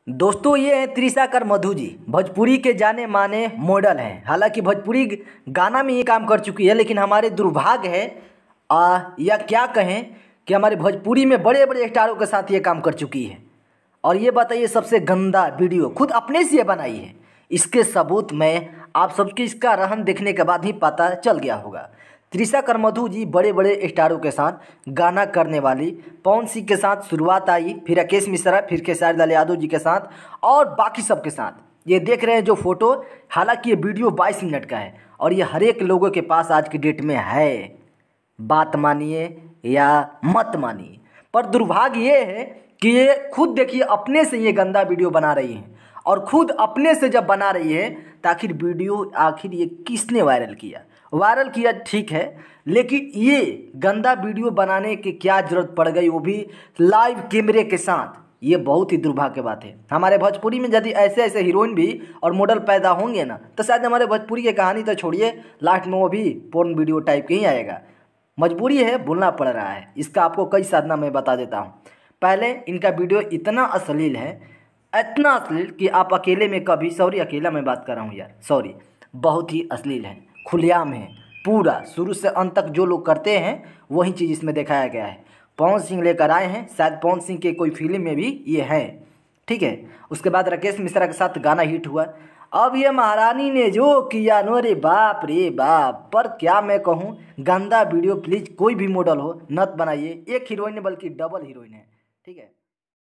दोस्तों ये है त्रिशाकर मधु जी, भोजपुरी के जाने माने मॉडल हैं। हालांकि भोजपुरी गाना में ये काम कर चुकी है, लेकिन हमारे दुर्भाग्य है या क्या कहें कि हमारे भोजपुरी में बड़े बड़े स्टारों के साथ ये काम कर चुकी है। और ये बताइए सबसे गंदा वीडियो खुद अपने से ये बनाई है। इसके सबूत में आप सबके इसका रहन देखने के बाद ही पता चल गया होगा। त्रिशाकर मधु जी बड़े बड़े स्टारों के साथ गाना करने वाली। पवन सिंह के साथ शुरुआत आई, फिर राकेश मिश्रा, फिर खेसारी लाल यादव जी के साथ और बाकी सब के साथ। ये देख रहे हैं जो फोटो, हालांकि ये वीडियो 22 मिनट का है और ये हर एक लोगों के पास आज की डेट में है। बात मानिए या मत मानिए, पर दुर्भाग्य ये है कि ये खुद देखिए अपने से ये गंदा वीडियो बना रही हैं। और खुद अपने से जब बना रही है तो आखिर वीडियो ये किसने वायरल किया? वायरल किया ठीक है, लेकिन ये गंदा वीडियो बनाने की क्या ज़रूरत पड़ गई, वो भी लाइव कैमरे के साथ? ये बहुत ही दुर्भाग्य बात है। हमारे भोजपुरी में यदि ऐसे ऐसे हीरोइन भी और मॉडल पैदा होंगे ना, तो शायद हमारे भोजपुरी की कहानी तो छोड़िए, लास्ट में वो भी पोर्न वीडियो टाइप के ही आएगा। मजबूरी है, बोलना पड़ रहा है। इसका आपको कई साधना मैं बता देता हूँ। पहले इनका वीडियो इतना अश्लील है, इतना अश्लील कि आप अकेले में कभी, सॉरी अकेला मैं बात कर रहा हूँ यार, सॉरी, बहुत ही अश्लील है, खुलेआम है। पूरा शुरू से अंत तक जो लोग करते हैं वही चीज़ इसमें दिखाया गया है। पवन सिंह लेकर आए हैं, शायद पवन सिंह के कोई फिल्म में भी ये है, ठीक है। उसके बाद राकेश मिश्रा के साथ गाना हिट हुआ। अब ये महारानी ने जो किया नो, रे बाप रे बाप। पर क्या मैं कहूँ, गंदा वीडियो प्लीज़ कोई भी मॉडल हो नत बनाइए। एक हीरोइन बल्कि डबल हीरोइन है, ठीक है।